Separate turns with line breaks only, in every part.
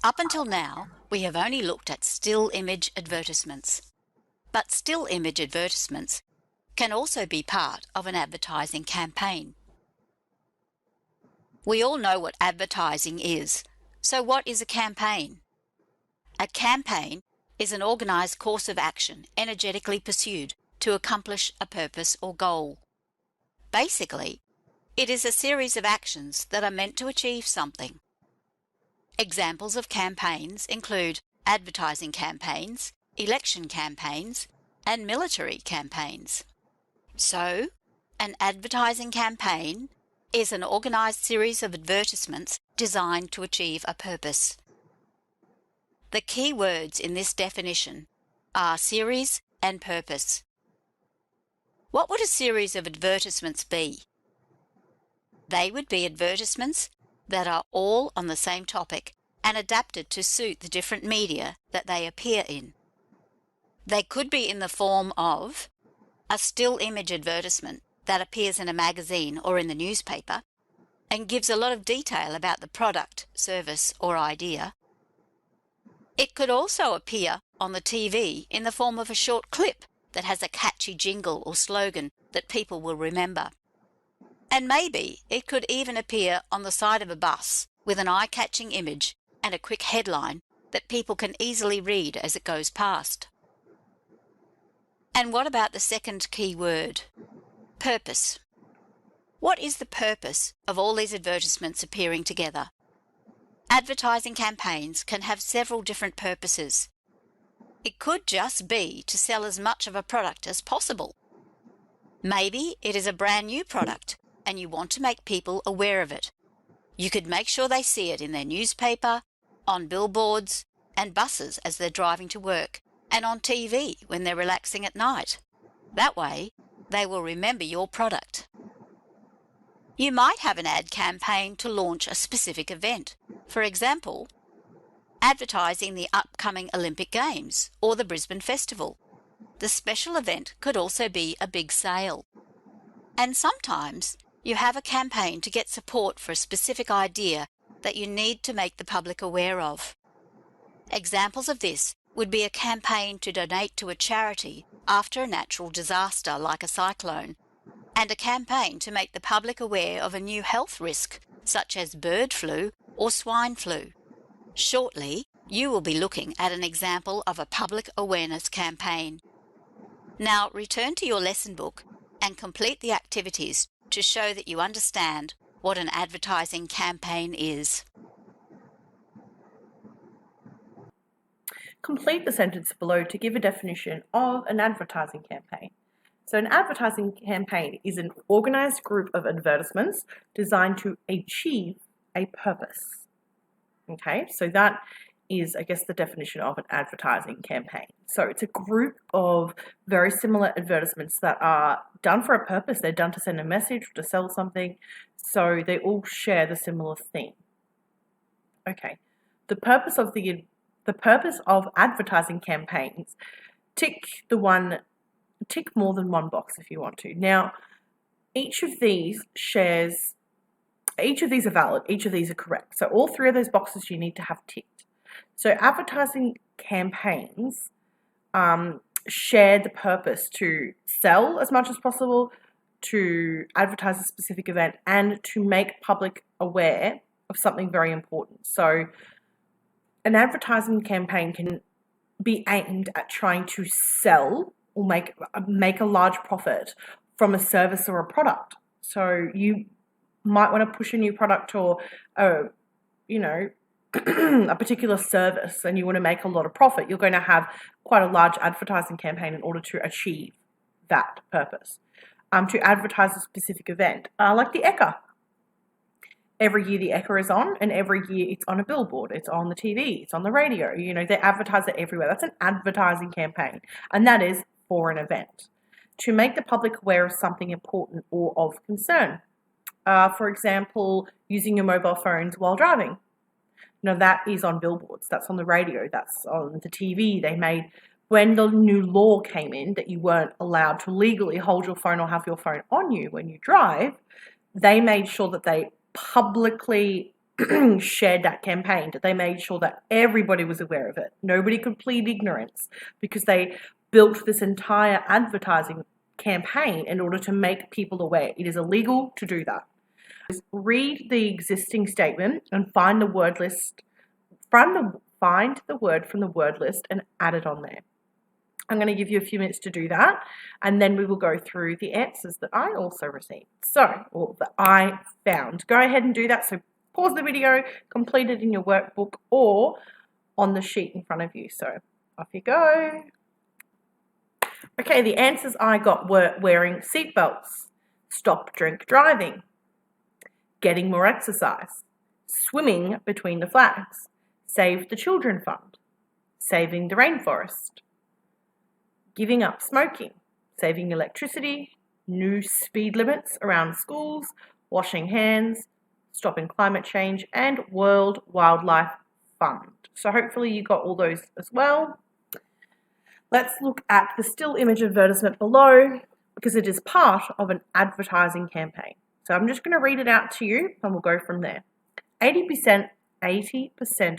Up until now, we have only looked at still image advertisements. But still image advertisements can also be part of an advertising campaign. We all know what advertising is. So what is a campaign? A campaign is an organised course of action energetically pursued to accomplish a purpose or goal. Basically, it is a series of actions that are meant to achieve something. Examples of campaigns include advertising campaigns, election campaigns, and military campaigns. So, an advertising campaign is an organised series of advertisements designed to achieve a purpose. The key words in this definition are series and purpose. What would a series of advertisements be? They would be advertisements that are all on the same topic and adapted to suit the different media that they appear in. They could be in the form of a still image advertisement that appears in a magazine or in the newspaper and gives a lot of detail about the product, service, or idea. It could also appear on the TV in the form of a short clip that has a catchy jingle or slogan that people will remember. And maybe it could even appear on the side of a bus with an eye-catching image and a quick headline that people can easily read as it goes past. And what about the second key word? Purpose. What is the purpose of all these advertisements appearing together? Advertising campaigns can have several different purposes. It could just be to sell as much of a product as possible. Maybe it is a brand new product and you want to make people aware of it. You could make sure they see it in their newspaper, on billboards and buses as they're driving to work, and on TV when they're relaxing at night. That way, they will remember your product. You might have an ad campaign to launch a specific event. For example, advertising the upcoming Olympic Games or the Brisbane Festival. The special event could also be a big sale. And sometimes you have a campaign to get support for a specific idea that you need to make the public aware of. Examples of this would be a campaign to donate to a charity after a natural disaster like a cyclone, and a campaign to make the public aware of a new health risk such as bird flu or swine flu. Shortly, you will be looking at an example of a public awareness campaign. Now return to your lesson book and complete the activities to show that you understand what an advertising campaign is.
Complete the sentence below to give a definition of an advertising campaign. So an advertising campaign is an organised group of advertisements designed to achieve a purpose. Okay, so that is, I guess, the definition of an advertising campaign. So it's a group of very similar advertisements that are done for a purpose. They're done to send a message or to sell something. So they all share the similar theme. Okay, the purpose of advertising campaigns, tick more than one box if you want to. Now, each of these are valid, each of these are correct. So all three of those boxes you need to have ticked. So advertising campaigns share the purpose to sell as much as possible, to advertise a specific event, and to make public aware of something very important. So an advertising campaign can be aimed at trying to sell or make a large profit from a service or a product. So you might want to push a new product or a particular service, and you want to make a lot of profit. You're going to have quite a large advertising campaign in order to achieve that purpose. To advertise a specific event, like the Ekka. Every year the Ekka is on, and every year it's on a billboard, it's on the TV, it's on the radio. They advertise it everywhere. That's an advertising campaign, and that is for an event. To make the public aware of something important or of concern. For example, using your mobile phones while driving. That is on billboards, that's on the radio, that's on the TV. They made, when the new law came in that you weren't allowed to legally hold your phone or have your phone on you when you drive, they made sure that they publicly shared that campaign, that they made sure that everybody was aware of it. Nobody could plead ignorance because they built this entire advertising campaign in order to make people aware. It is illegal to do that. Read the existing statement and find the word list find the word from the word list and add it on there. I'm going to give you a few minutes to do that, and then we will go through the answers that I also received. Or that I found. Go ahead and do that. So pause the video, complete it in your workbook or on the sheet in front of you. So off you go. Okay, the answers I got were wearing seatbelts, stop drink driving, getting more exercise, swimming between the flags, save the children fund, saving the rainforest, giving up smoking, saving electricity, new speed limits around schools, washing hands, stopping climate change, and World Wildlife Fund. So hopefully you got all those as well. Let's look at the still image advertisement below because it is part of an advertising campaign. So I'm just going to read it out to you and we'll go from there. 80%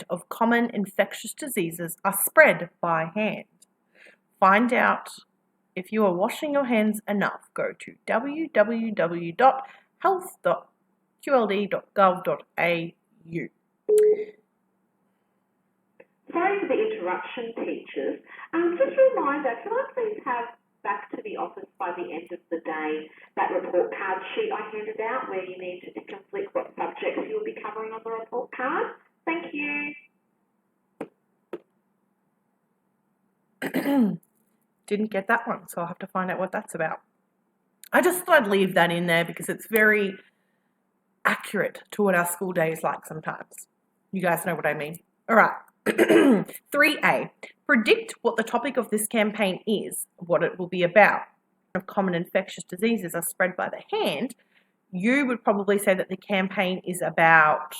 of common infectious diseases are spread by hand. Find out if you are washing your hands enough. Go to www.health.qld.gov.au.
Sorry for the interruption, teachers. Just a reminder, can I please have back to the office by the end of the day that report card sheet I handed out where you need to complete what subjects you'll be covering on the report card? Thank you.
Didn't get that one, so I'll have to find out what that's about. I just thought I'd leave that in there because it's very accurate to what our school day is like sometimes. You guys know what I mean. All right. 3A. Predict what the topic of this campaign is, what it will be about. If common infectious diseases are spread by the hand, you would probably say that the campaign is about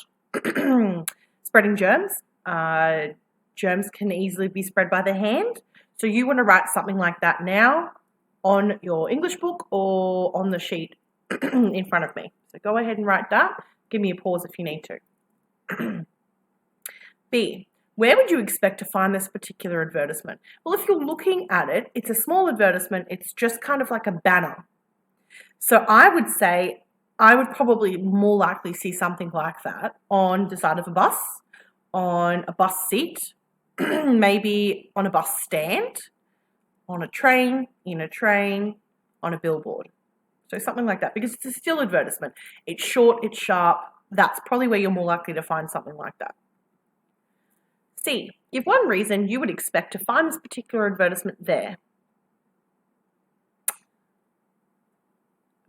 spreading germs. Germs can easily be spread by the hand. So you want to write something like that now on your English book or on the sheet in front of me. So go ahead and write that. Give me a pause if you need to. B. Where would you expect to find this particular advertisement? Well, if you're looking at it, it's a small advertisement. It's just kind of like a banner. So I would say I would probably more likely see something like that on the side of a bus, on a bus seat, maybe on a bus stand, on a train, in a train, on a billboard. So something like that, because it's a still advertisement. It's short, it's sharp. That's probably where you're more likely to find something like that. C. Give one reason you would expect to find this particular advertisement there.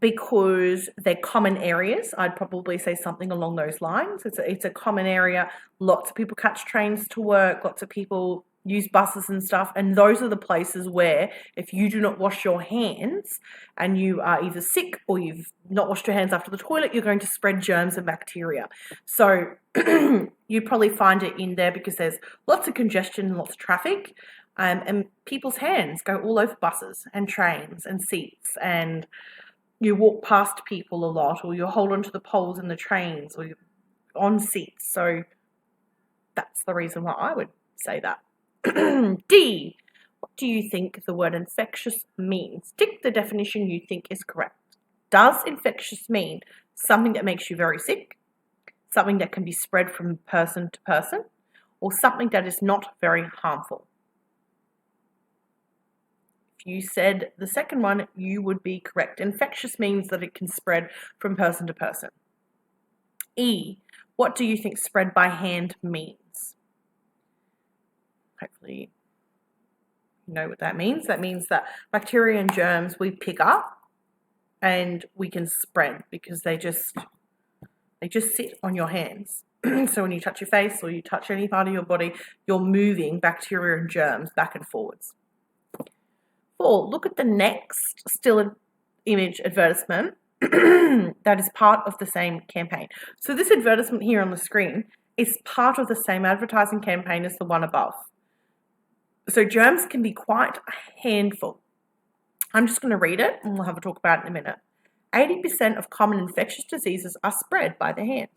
Because they're common areas, I'd probably say something along those lines. It's a common area. Lots of people catch trains to work. Lots of people use buses and stuff. And those are the places where if you do not wash your hands and you are either sick or you've not washed your hands after the toilet, you're going to spread germs and bacteria. So you'd probably find it in there because there's lots of congestion and lots of traffic. And people's hands go all over buses and trains and seats, and you walk past people a lot, or you hold onto the poles in the trains, or you're on seats. So that's the reason why I would say that. D. What do you think the word infectious means? Tick the definition you think is correct. Does infectious mean something that makes you very sick, something that can be spread from person to person, or something that is not very harmful? If you said the second one, you would be correct. Infectious means that it can spread from person to person. E. What do you think spread by hand means? Hopefully you know what that means. That means that bacteria and germs we pick up and we can spread because they just sit on your hands. So when you touch your face or you touch any part of your body, you're moving bacteria and germs back and forwards. 4. Look at the next still image advertisement that is part of the same campaign. So this advertisement here on the screen is part of the same advertising campaign as the one above. So germs can be quite a handful. I'm just going to read it and we'll have a talk about it in a minute. 80% of common infectious diseases are spread by the hand.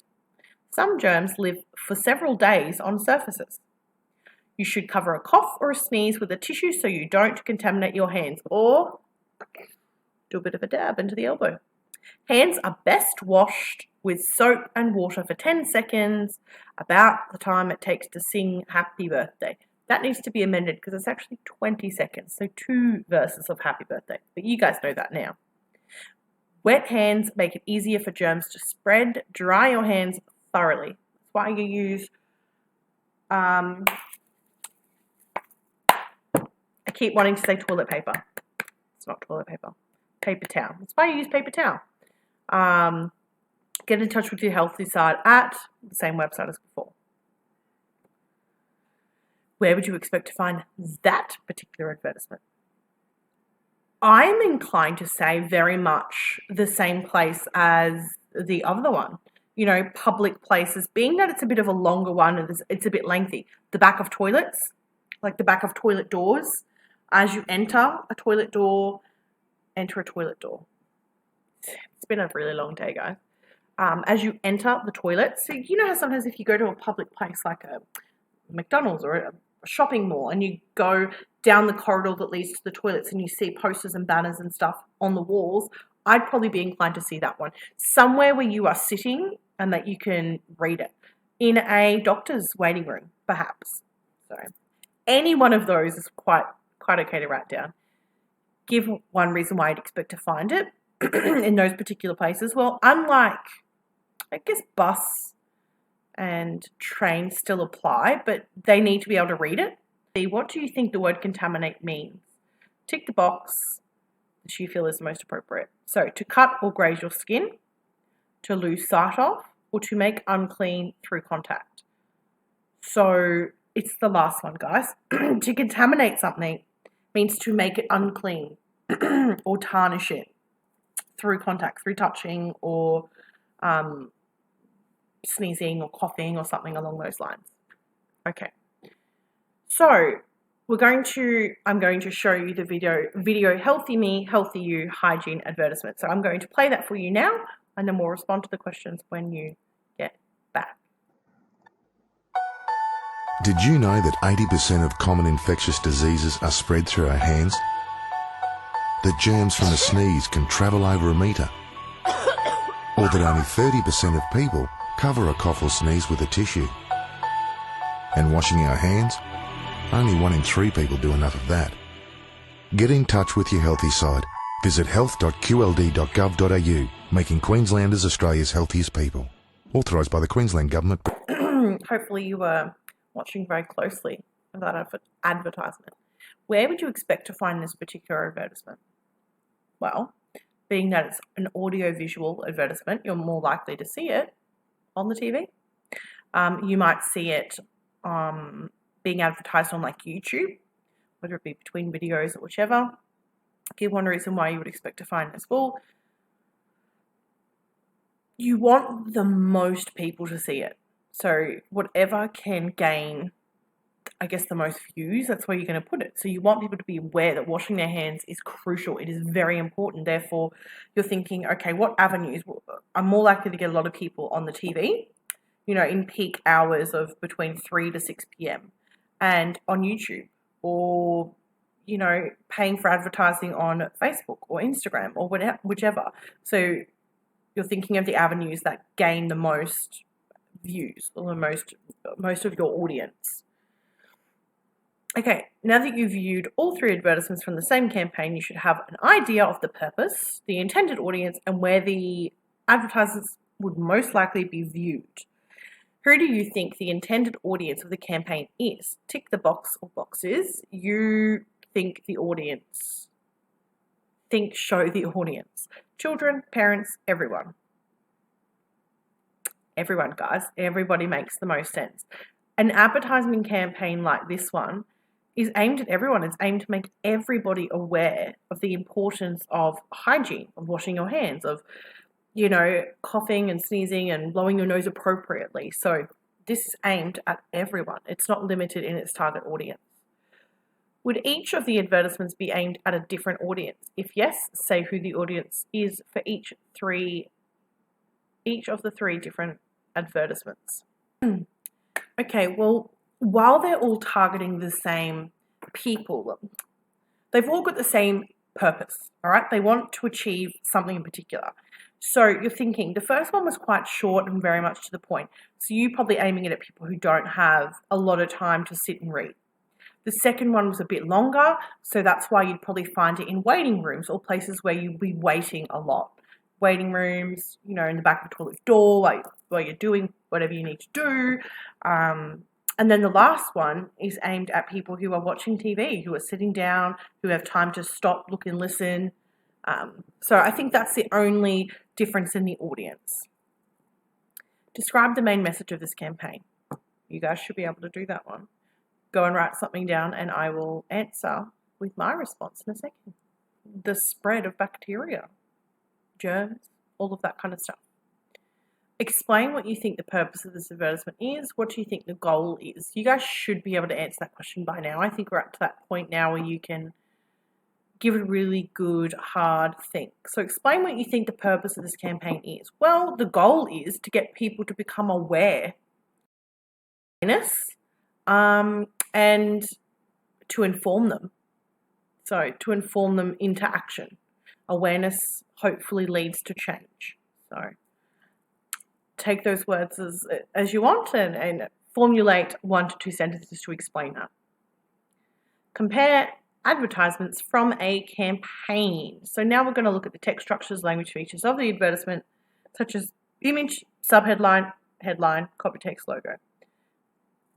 Some germs live for several days on surfaces. You should cover a cough or a sneeze with a tissue so you don't contaminate your hands, or do a bit of a dab into the elbow. Hands are best washed with soap and water for 10 seconds, about the time it takes to sing happy birthday. That needs to be amended because it's actually 20 seconds, so 2 verses of happy birthday. But you guys know that now. Wet hands make it easier for germs to spread. Dry your hands thoroughly. That's why you use, I keep wanting to say toilet paper. It's not toilet paper. Paper towel. That's why you use paper towel. Get in touch with your healthy side at the same website as before. Where would you expect to find that particular advertisement? I'm inclined to say very much the same place as the other one. You know, public places, being that it's a bit of a longer one and it's a bit lengthy. The back of toilets, like the back of toilet doors. As you enter a toilet door, enter a toilet door. It's been a really long day, guys. As you enter the toilet, so you know how sometimes if you go to a public place like a McDonald's or a shopping mall and you go down the corridor that leads to the toilets and you see posters and banners and stuff on the walls, I'd probably be inclined to see that one. Somewhere where you are sitting and that you can read it. In a doctor's waiting room, perhaps. So any one of those is quite okay to write down. Give one reason why I'd expect to find it in those particular places. Well, unlike, I guess, bus and train still apply, but they need to be able to read it. What do you think the word contaminate means? Tick the box that you feel is the most appropriate. So, to cut or graze your skin, to lose sight of, or to make unclean through contact. So, it's the last one, guys. To contaminate something means to make it unclean or tarnish it through contact, through touching or sneezing or coughing or something along those lines. Okay. So I'm going to show you the video Healthy Me, Healthy You hygiene advertisement. So I'm going to play that for you now and then we'll respond to the questions when you get back.
Did you know that 80% of common infectious diseases are spread through our hands? That germs from a sneeze can travel over a metre? Or that only 30% of people cover a cough or sneeze with a tissue? And washing our hands? Only 1 in 3 people do enough of that. Get in touch with your healthy side. Visit health.qld.gov.au, making Queenslanders Australia's healthiest people. Authorised by the Queensland Government.
Hopefully you were watching very closely of that advertisement. Where would you expect to find this particular advertisement? Well, being that it's an audio-visual advertisement, you're more likely to see it on the TV. You might see it being advertised on like YouTube, whether it be between videos or whichever. Give one reason why you would expect to find this. Well, you want the most people to see it. So whatever can gain, I guess, the most views, that's where you're going to put it. So you want people to be aware that washing their hands is crucial. It is very important. Therefore, you're thinking, okay, what avenues? I'm more likely to get a lot of people on the TV, you know, in peak hours of between 3 to 6 p.m. and on YouTube, or, you know, paying for advertising on Facebook or Instagram or whichever. So you're thinking of the avenues that gain the most views or the most of your audience. Okay, now that you've viewed all 3 advertisements from the same campaign, you should have an idea of the purpose, the intended audience, and where the advertisements would most likely be viewed. Who do you think the intended audience of the campaign is? Tick the box or boxes you think the audience. Show the audience. Children, parents, everyone. Everyone, guys. Everybody makes the most sense. An advertising campaign like this one is aimed at everyone. It's aimed to make everybody aware of the importance of hygiene, of washing your hands, of, you know, coughing and sneezing and blowing your nose appropriately. So this is aimed at everyone. It's not limited in its target audience. Would each of the advertisements be aimed at a different audience? If yes, say who the audience is for each of the 3 different advertisements. Okay, well, while they're all targeting the same people, they've all got the same purpose, all right? They want to achieve something in particular. So you're thinking, the first one was quite short and very much to the point. So you're probably aiming it at people who don't have a lot of time to sit and read. The second one was a bit longer, so that's why you'd probably find it in waiting rooms or places where you'd be waiting a lot. Waiting rooms, you know, in the back of a toilet door, like while you're doing whatever you need to do. And then the last one is aimed at people who are watching TV, who are sitting down, who have time to stop, look and listen. So I think that's the only difference in the audience. Describe the main message of this campaign. You guys should be able to do that one. Go and write something down and I will answer with my response in a second. The spread of bacteria, germs, all of that kind of stuff. Explain what you think the purpose of this advertisement is. What do you think the goal is? You guys should be able to answer that question by now. I think we're up to that point now where you can give a really good, hard think. So explain what you think the purpose of this campaign is. Well, the goal is to get people to become aware and to inform them. So to inform them into action. Awareness hopefully leads to change. So take those words as you want and formulate 1 to 2 sentences to explain that. Compare advertisements from a campaign. So now we're going to look at the text structures, language features of the advertisement, such as image, subheadline, headline, copy text, logo.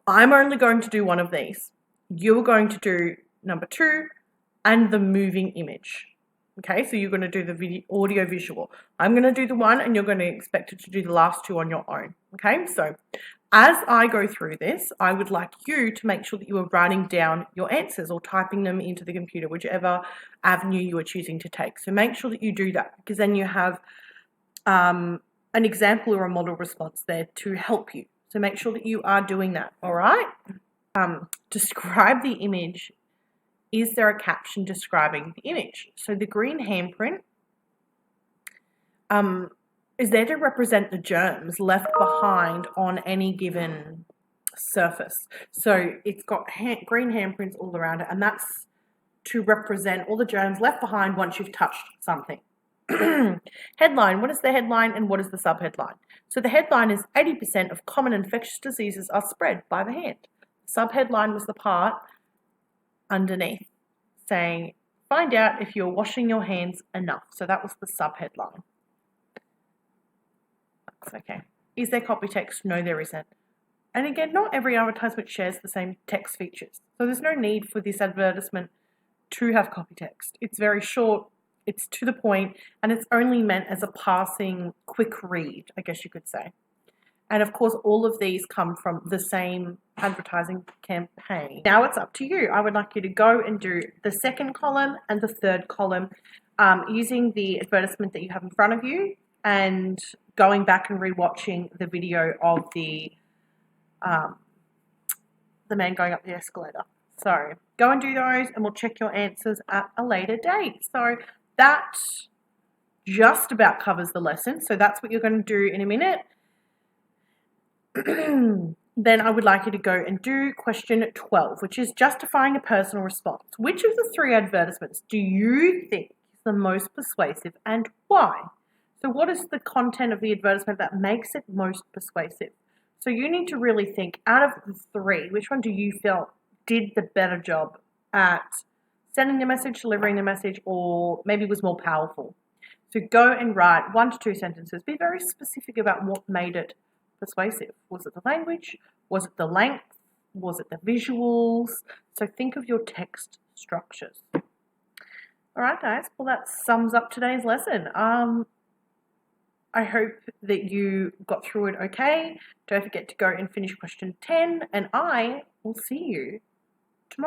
I'm only going to do one of these. You're going to do number 2 and the moving image. Okay, so you're going to do the video, audio visual. I'm going to do the one and you're going to expect it to do the last 2 on your own. Okay, so as I go through this, I would like you to make sure that you are writing down your answers or typing them into the computer, whichever avenue you are choosing to take. So make sure that you do that because then you have an example or a model response there to help you. So make sure that you are doing that, all right? Describe the image. Is there a caption describing the image? So the green handprint is there to represent the germs left behind on any given surface. So it's got green handprints all around it, and that's to represent all the germs left behind once you've touched something. Headline, what is the headline and what is the subheadline? So the headline is 80% of common infectious diseases are spread by the hand. Subheadline was the part underneath saying, find out if you're washing your hands enough. So that was the subheadline. Okay. Is there copy text? No, there isn't. And again, not every advertisement shares the same text features. So there's no need for this advertisement to have copy text. It's very short, it's to the point, and it's only meant as a passing quick read, I guess you could say. And of course, all of these come from the same advertising campaign. Now it's up to you. I would like you to go and do the second column and the third column using the advertisement that you have in front of you and going back and rewatching the video of the man going up the escalator. So go and do those and we'll check your answers at a later date. So that just about covers the lesson. So that's what you're going to do in a minute. Then I would like you to go and do question 12, which is justifying a personal response. Which of the 3 advertisements do you think is the most persuasive and why? So what is the content of the advertisement that makes it most persuasive? So you need to really think, out of the 3, which one do you feel did the better job at sending the message, delivering the message, or maybe was more powerful? So go and write 1 to 2 sentences. Be very specific about what made it persuasive. Was it the language? Was it the length? Was it the visuals? So think of your text structures. All right, guys. Well, that sums up today's lesson. I hope that you got through it okay. Don't forget to go and finish question 10, and I will see you